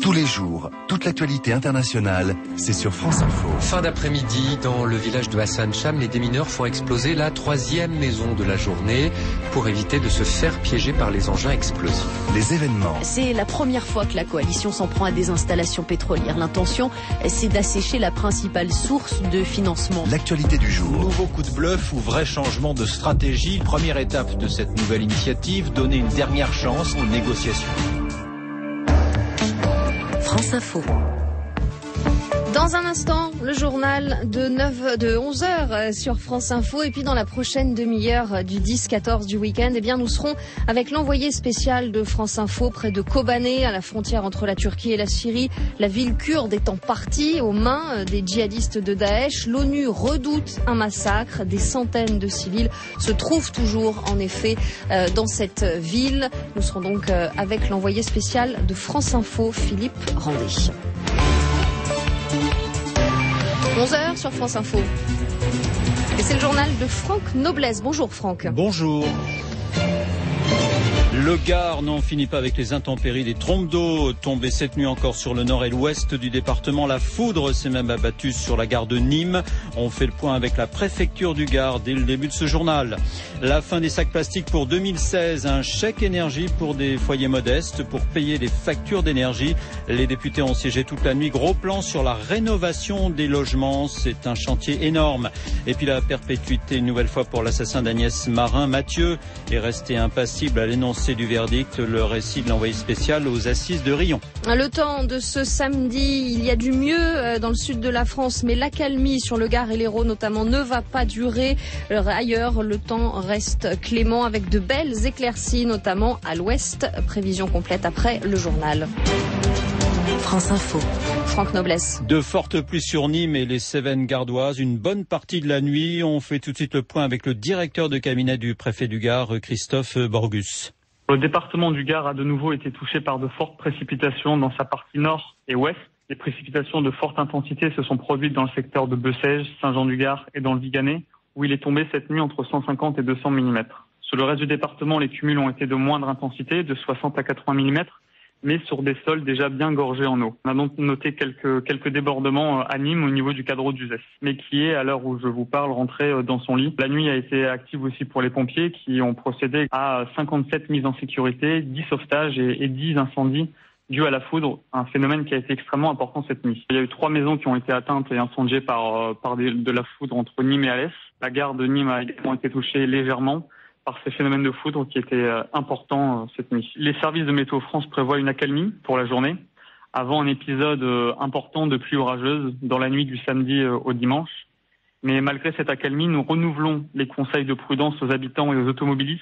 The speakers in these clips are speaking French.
Tous les jours, toute l'actualité internationale, c'est sur France Info. Fin d'après-midi, dans le village de Hassan Cham, les démineurs font exploser la 3e maison de la journée pour éviter de se faire piéger par les engins explosifs. Les événements. C'est la première fois que la coalition s'en prend à des installations pétrolières. L'intention, c'est d'assécher la principale source de financement. L'actualité du jour. Nouveau coup de bluff ou vrai changement de stratégie. Première étape de cette nouvelle initiative, donner une dernière chance aux négociations. France Info. Dans un instant, le journal de 11h sur France Info. Et puis dans la prochaine demi-heure du 10-14 du week-end, nous serons avec l'envoyé spécial de France Info près de Kobané, à la frontière entre la Turquie et la Syrie. La ville kurde étant partie aux mains des djihadistes de Daesh. L'ONU redoute un massacre. Des centaines de civils se trouvent toujours, en effet, dans cette ville. Nous serons donc avec l'envoyé spécial de France Info, Philippe Randé. 11h sur France Info. Et c'est le journal de Franck Noblesse. Bonjour Franck. Bonjour. Le Gard n'en finit pas avec les intempéries. Des trompes d'eau tombées cette nuit encore sur le nord et l'ouest du département. La foudre s'est même abattue sur la gare de Nîmes. On fait le point avec la préfecture du Gard dès le début de ce journal. La fin des sacs plastiques pour 2016. Un chèque énergie pour des foyers modestes pour payer les factures d'énergie. Les députés ont siégé toute la nuit. Gros plan sur la rénovation des logements. C'est un chantier énorme. Et puis la perpétuité une nouvelle fois pour l'assassin d'Agnès Marin. Mathieu est resté impassible à l'énoncé du verdict, le récit de l'envoyé spécial aux assises de Riom. Le temps de ce samedi, il y a du mieux dans le sud de la France, mais l'accalmie sur le Gard et l'Hérault notamment ne va pas durer. Ailleurs, le temps reste clément avec de belles éclaircies, notamment à l'ouest. Prévision complète après le journal. France Info. Franck Noblesse. De fortes pluies sur Nîmes et les Cévennes gardoises. Une bonne partie de la nuit. On fait tout de suite le point avec le directeur de cabinet du préfet du Gard, Christophe Borgus. Le département du Gard a de nouveau été touché par de fortes précipitations dans sa partie nord et ouest. Les précipitations de forte intensité se sont produites dans le secteur de Bessèges, Saint-Jean-du-Gard et dans le Viganais, où il est tombé cette nuit entre 150 et 200 mm. Sur le reste du département, les cumuls ont été de moindre intensité, de 60 à 80 mm, mais sur des sols déjà bien gorgés en eau. On a donc noté quelques débordements à Nîmes au niveau du cadreau d'Uzès, mais qui est, à l'heure où je vous parle, rentré dans son lit. La nuit a été active aussi pour les pompiers qui ont procédé à 57 mises en sécurité, 10 sauvetages et 10 incendies dus à la foudre, un phénomène qui a été extrêmement important cette nuit. Il y a eu 3 maisons qui ont été atteintes et incendiées par de la foudre entre Nîmes et Alès. La gare de Nîmes a également été touchée légèrement par ces phénomènes de foudre qui étaient importants cette nuit. Les services de Météo France prévoient une accalmie pour la journée, avant un épisode important de pluie orageuse dans la nuit du samedi au dimanche. Mais malgré cette accalmie, nous renouvelons les conseils de prudence aux habitants et aux automobilistes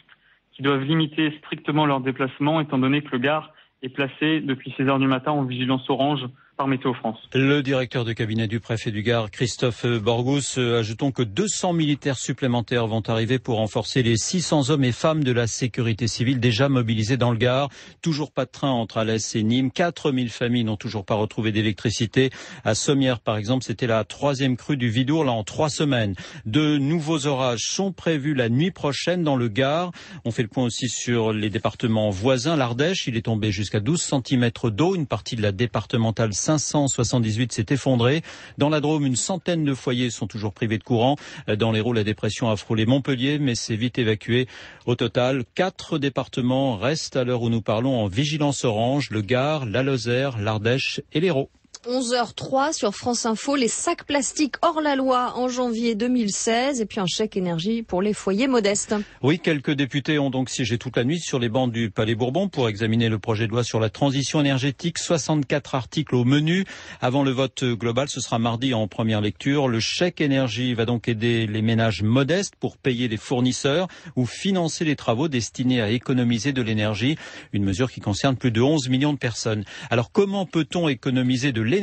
qui doivent limiter strictement leurs déplacements étant donné que le Gard est placé depuis 6 heures du matin en vigilance orange par Météo France. Le directeur de cabinet du préfet du Gard, Christophe Borgus, ajoutons que 200 militaires supplémentaires vont arriver pour renforcer les 600 hommes et femmes de la sécurité civile déjà mobilisés dans le Gard. Toujours pas de train entre Alès et Nîmes. 4000 familles n'ont toujours pas retrouvé d'électricité. À Sommières, par exemple, c'était la 3e crue du Vidour, là, en 3 semaines. De nouveaux orages sont prévus la nuit prochaine dans le Gard. On fait le point aussi sur les départements voisins. L'Ardèche, il est tombé jusqu'à 12 cm d'eau. Une partie de la départementale 578 s'est effondrée. Dans la Drôme, une centaine de foyers sont toujours privés de courant. Dans l'Hérault, la dépression a frôlé Montpellier, mais s'est vite évacuée. Au total, 4 départements restent à l'heure où nous parlons en vigilance orange, le Gard, la Lozère, l'Ardèche et l'Hérault. 11h03 sur France Info, les sacs plastiques hors la loi en janvier 2016 et puis un chèque énergie pour les foyers modestes. Oui, quelques députés ont donc siégé toute la nuit sur les bancs du Palais Bourbon pour examiner le projet de loi sur la transition énergétique. 64 articles au menu. Avant le vote global, ce sera mardi en première lecture. Le chèque énergie va donc aider les ménages modestes pour payer les fournisseurs ou financer les travaux destinés à économiser de l'énergie. Une mesure qui concerne plus de 11 millions de personnes. Alors comment peut-on économiser de l'énergie?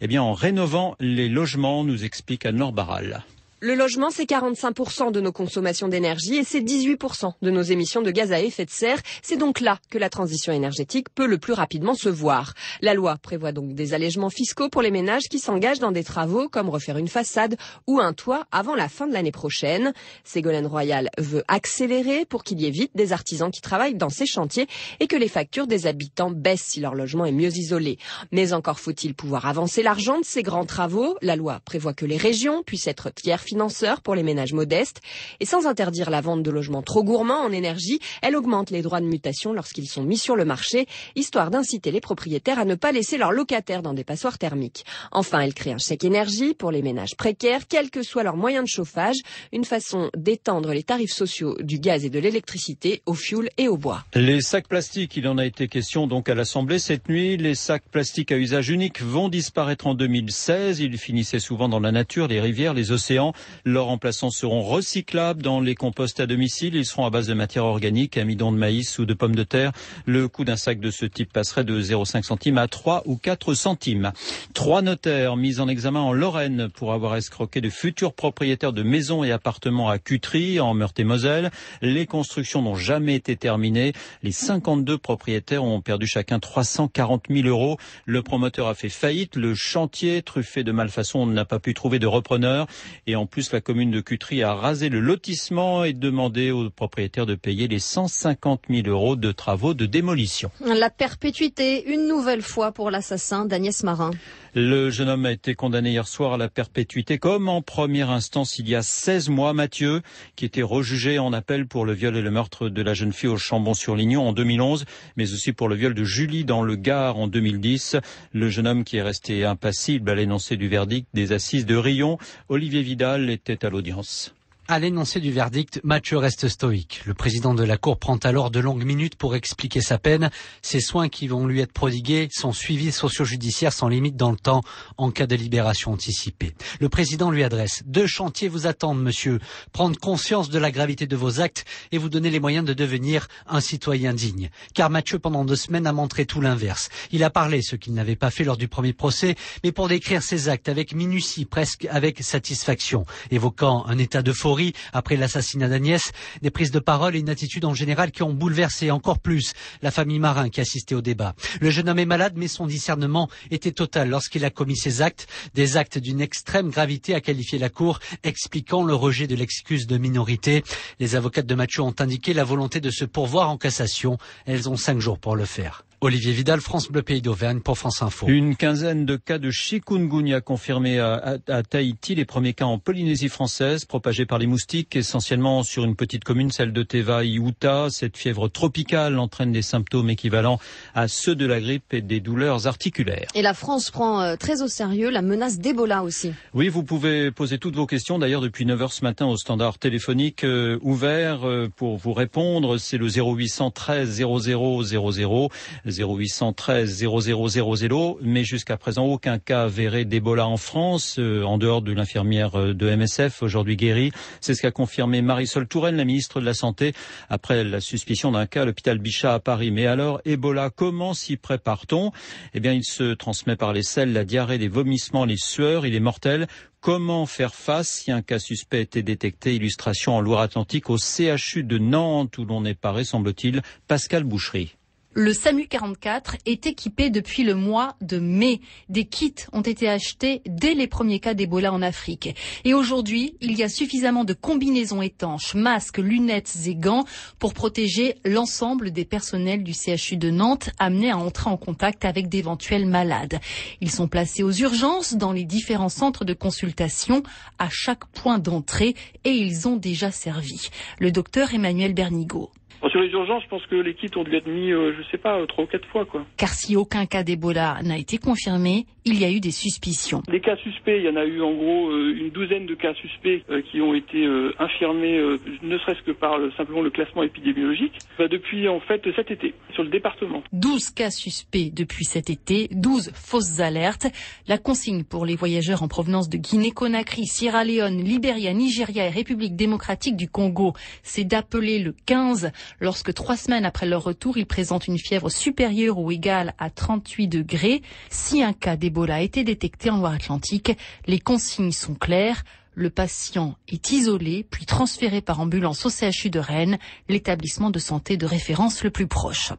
Eh bien en rénovant les logements, nous explique Anne-Laure Barral. Le logement, c'est 45% de nos consommations d'énergie et c'est 18% de nos émissions de gaz à effet de serre. C'est donc là que la transition énergétique peut le plus rapidement se voir. La loi prévoit donc des allègements fiscaux pour les ménages qui s'engagent dans des travaux comme refaire une façade ou un toit avant la fin de l'année prochaine. Ségolène Royal veut accélérer pour qu'il y ait vite des artisans qui travaillent dans ces chantiers et que les factures des habitants baissent si leur logement est mieux isolé. Mais encore faut-il pouvoir avancer l'argent de ces grands travaux. La loi prévoit que les régions puissent être tiers financeurs pour les ménages modestes. Et sans interdire la vente de logements trop gourmands en énergie, elle augmente les droits de mutation lorsqu'ils sont mis sur le marché, histoire d'inciter les propriétaires à ne pas laisser leurs locataires dans des passoires thermiques. Enfin, elle crée un chèque énergie pour les ménages précaires, quels que soient leurs moyens de chauffage, une façon d'étendre les tarifs sociaux du gaz et de l'électricité au fioul et au bois. Les sacs plastiques, il en a été question donc à l'Assemblée cette nuit. Les sacs plastiques à usage unique vont disparaître en 2016. Ils finissaient souvent dans la nature, les rivières, les océans. Leurs remplaçants seront recyclables dans les composts à domicile. Ils seront à base de matière organique, amidon de maïs ou de pommes de terre. Le coût d'un sac de ce type passerait de 0,5 centimes à 3 ou 4 centimes. 3 notaires mis en examen en Lorraine pour avoir escroqué de futurs propriétaires de maisons et appartements à Cutry, en Meurthe-et-Moselle. Les constructions n'ont jamais été terminées. Les 52 propriétaires ont perdu chacun 340 000 euros. Le promoteur a fait faillite. Le chantier, truffé de malfaçons, n'a pas pu trouver de repreneur. Et en plus, la commune de Cutry a rasé le lotissement et demandé aux propriétaires de payer les 150 000 euros de travaux de démolition. La perpétuité, une nouvelle fois pour l'assassin d'Agnès Marin. Le jeune homme a été condamné hier soir à la perpétuité, comme en première instance il y a 16 mois. Mathieu, qui était rejugé en appel pour le viol et le meurtre de la jeune fille au Chambon-sur-Lignon en 2011, mais aussi pour le viol de Julie dans le Gard en 2010. Le jeune homme qui est resté impassible à l'énoncé du verdict des assises de Riom. Olivier Vidal était à l'audience. À l'énoncé du verdict, Mathieu reste stoïque. Le président de la Cour prend alors de longues minutes pour expliquer sa peine. Ces soins qui vont lui être prodigués sont suivis socio-judiciaires sans limite dans le temps en cas de libération anticipée. Le président lui adresse: 2 chantiers vous attendent, monsieur. Prendre conscience de la gravité de vos actes et vous donner les moyens de devenir un citoyen digne. Car Mathieu, pendant 2 semaines, a montré tout l'inverse. Il a parlé, ce qu'il n'avait pas fait lors du premier procès, mais pour décrire ses actes avec minutie, presque avec satisfaction, évoquant un état d'euphorie après l'assassinat d'Agnès, des prises de parole et une attitude en général qui ont bouleversé encore plus la famille Marin qui assistait au débat. Le jeune homme est malade, mais son discernement était total lorsqu'il a commis ses actes, des actes d'une extrême gravité, a qualifié la Cour, expliquant le rejet de l'excuse de minorité. Les avocates de Mathieu ont indiqué la volonté de se pourvoir en cassation. Elles ont 5 jours pour le faire. Olivier Vidal, France Bleu Pays d'Auvergne pour France Info. Une quinzaine de cas de chikungunya confirmés à Tahiti. Les premiers cas en Polynésie française, propagés par les moustiques, essentiellement sur une petite commune, celle de Teva-i-Uta. Cette fièvre tropicale entraîne des symptômes équivalents à ceux de la grippe et des douleurs articulaires. Et la France prend très au sérieux la menace d'Ebola aussi. Oui, vous pouvez poser toutes vos questions. D'ailleurs, depuis 9h ce matin, au standard téléphonique ouvert pour vous répondre. C'est le 0813 00 00. 0813 0000, mais jusqu'à présent aucun cas avéré d'Ebola en France, en dehors de l'infirmière de MSF, aujourd'hui guérie. C'est ce qu'a confirmé Marisol Touraine, la ministre de la Santé, après la suspicion d'un cas à l'hôpital Bichat à Paris. Mais alors, Ebola, comment s'y prépare-t-on ? Eh bien, il se transmet par les selles, la diarrhée, les vomissements, les sueurs, il est mortel. Comment faire face si un cas suspect était détecté? Illustration en Loire-Atlantique au CHU de Nantes, où l'on est paré, semble-t-il. Pascal Boucherie. Le SAMU 44 est équipé depuis le mois de mai. Des kits ont été achetés dès les premiers cas d'Ebola en Afrique. Et aujourd'hui, il y a suffisamment de combinaisons étanches, masques, lunettes et gants pour protéger l'ensemble des personnels du CHU de Nantes amenés à entrer en contact avec d'éventuels malades. Ils sont placés aux urgences dans les différents centres de consultation à chaque point d'entrée et ils ont déjà servi. Le docteur Emmanuel Bernigaud. Sur les urgences, je pense que les kits ont dû être mis, 3 ou 4 fois, quoi. Car si aucun cas d'Ebola n'a été confirmé, il y a eu des suspicions. Les cas suspects, il y en a eu en gros une douzaine de cas suspects qui ont été infirmés, ne serait-ce que par simplement le classement épidémiologique, depuis en fait cet été, sur le département. 12 cas suspects depuis cet été, 12 fausses alertes. La consigne pour les voyageurs en provenance de Guinée-Conakry, Sierra Leone, Libéria, Nigeria et République démocratique du Congo, c'est d'appeler le 15 lorsque 3 semaines après leur retour, ils présentent une fièvre supérieure ou égale à 38 degrés. Si un cas d'Ebola a été détecté en Loire-Atlantique, les consignes sont claires. Le patient est isolé, puis transféré par ambulance au CHU de Rennes, l'établissement de santé de référence le plus proche.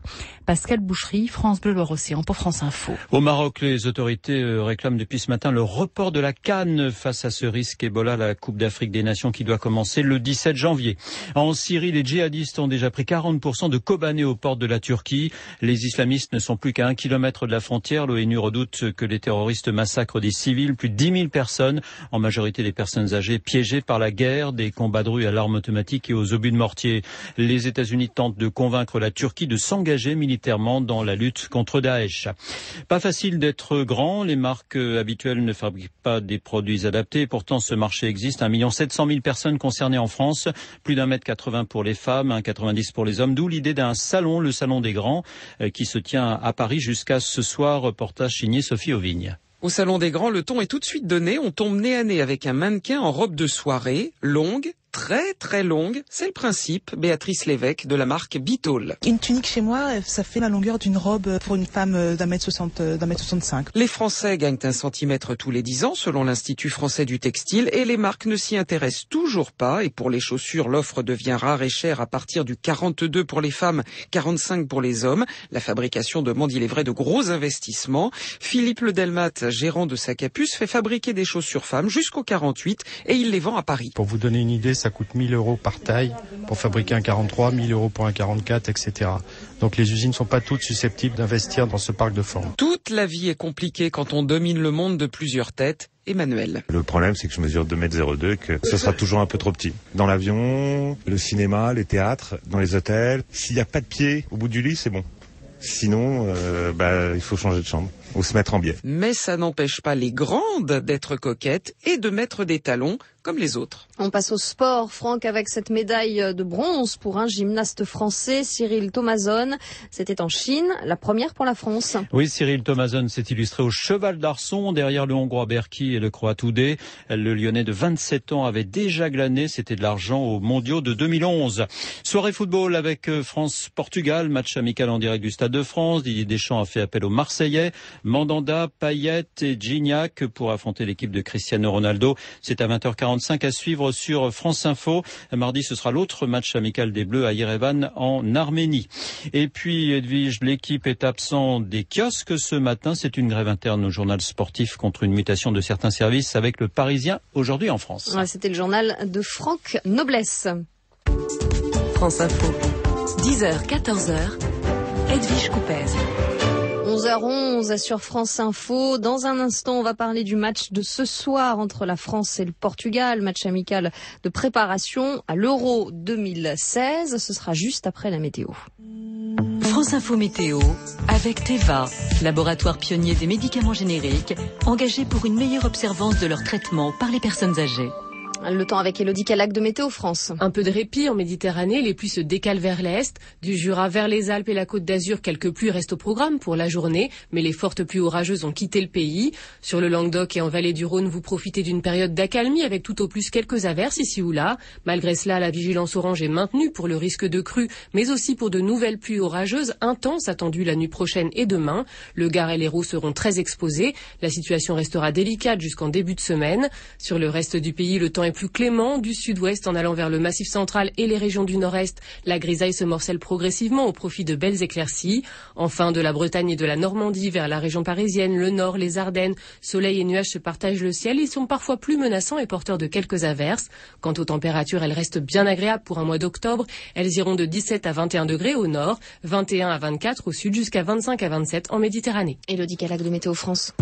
Pascal Boucherie, France Bleu Loire-Océan pour France Info. Au Maroc, les autorités réclament depuis ce matin le report de la CAN face à ce risque Ebola, la Coupe d'Afrique des Nations qui doit commencer le 17 janvier. En Syrie, les djihadistes ont déjà pris 40% de Kobané aux portes de la Turquie. Les islamistes ne sont plus qu'à 1 kilomètre de la frontière. L'ONU redoute que les terroristes massacrent des civils, plus de 10 000 personnes, en majorité des personnes âgées piégées par la guerre, des combats de rue à l'arme automatique et aux obus de mortier. Les États-Unis tentent de convaincre la Turquie de s'engager militairement dans la lutte contre Daesh. Pas facile d'être grand, les marques habituelles ne fabriquent pas des produits adaptés. Pourtant, ce marché existe. 1 700 000 personnes concernées en France, plus d'1,80 m pour les femmes, 1,90 m pour les hommes. D'où l'idée d'un salon, le Salon des Grands, qui se tient à Paris jusqu'à ce soir. Reportage signé Sophie Auvigne. Au Salon des Grands, le ton est tout de suite donné. On tombe nez à nez avec un mannequin en robe de soirée, longue, très longue. C'est le principe. Béatrice Lévesque de la marque Bitol. Une tunique chez moi, ça fait la longueur d'une robe pour une femme d'1m65. Les Français gagnent 1 centimètre tous les 10 ans selon l'Institut français du textile et les marques ne s'y intéressent toujours pas. Et pour les chaussures, l'offre devient rare et chère à partir du 42 pour les femmes, 45 pour les hommes. La fabrication demande, il est vrai, de gros investissements. Philippe Ledelmat, gérant de Sac à Puce, fait fabriquer des chaussures femmes jusqu'au 48 et il les vend à Paris. Pour vous donner une idée, ça coûte 1 000 € par taille pour fabriquer un 43, 1 000 € pour un 44, etc. Donc les usines ne sont pas toutes susceptibles d'investir dans ce parc de formes. Toute la vie est compliquée quand on domine le monde de plusieurs têtes. Emmanuel. Le problème, c'est que je mesure 2,02 m et que ce sera toujours un peu trop petit. Dans l'avion, le cinéma, les théâtres, dans les hôtels, s'il n'y a pas de pied au bout du lit, c'est bon. Sinon, il faut changer de chambre ou se mettre en biais. Mais ça n'empêche pas les grandes d'être coquettes et de mettre des talons comme les autres. On passe au sport, Franck, avec cette médaille de bronze pour un gymnaste français, Cyril Thomason. C'était en Chine, la première pour la France. Oui, Cyril Thomason s'est illustré au cheval d'arçon derrière le Hongrois Berki et le Croate Oudé. Le Lyonnais de 27 ans avait déjà glané, c'était de l'argent aux mondiaux de 2011. Soirée football avec France-Portugal, match amical en direct du Stade de France. Didier Deschamps a fait appel aux Marseillais, Mandanda, Payet et Gignac pour affronter l'équipe de Cristiano Ronaldo. C'est à 20h45 à suivre sur France Info. Mardi, ce sera l'autre match amical des Bleus à Yerevan en Arménie. Et puis, Edwige, l'équipe est absent des kiosques ce matin. C'est une grève interne au journal sportif contre une mutation de certains services avec le Parisien aujourd'hui en France. Ouais, c'était le journal de Franck Noblesse. France Info, 10h, 14h, Edwige Coupez. 11h11 sur France Info. Dans un instant, on va parler du match de ce soir entre la France et le Portugal. Match amical de préparation à l'Euro 2016. Ce sera juste après la météo. France Info Météo avec Teva, laboratoire pionnier des médicaments génériques, engagé pour une meilleure observance de leur traitement par les personnes âgées. Le temps avec Élodie Calac de Météo France. Un peu de répit en Méditerranée, les pluies se décalent vers l'est. Du Jura vers les Alpes et la Côte d'Azur, quelques pluies restent au programme pour la journée, mais les fortes pluies orageuses ont quitté le pays. Sur le Languedoc et en vallée du Rhône, vous profitez d'une période d'accalmie avec tout au plus quelques averses ici ou là. Malgré cela, la vigilance orange est maintenue pour le risque de crue, mais aussi pour de nouvelles pluies orageuses intenses attendues la nuit prochaine et demain. Le Gard et l'Hérault seront très exposés. La situation restera délicate jusqu'en début de semaine. Sur le reste du pays, le temps est plus clément. Du sud-ouest en allant vers le Massif central et les régions du nord-est, la grisaille se morcelle progressivement au profit de belles éclaircies. Enfin, de la Bretagne et de la Normandie vers la région parisienne, le nord, les Ardennes, soleil et nuages se partagent le ciel. Ils sont parfois plus menaçants et porteurs de quelques averses. Quant aux températures, elles restent bien agréables pour un mois d'octobre. Elles iront de 17 à 21 degrés au nord, 21 à 24 au sud, jusqu'à 25 à 27 en Méditerranée. Élodie Calac de Météo France.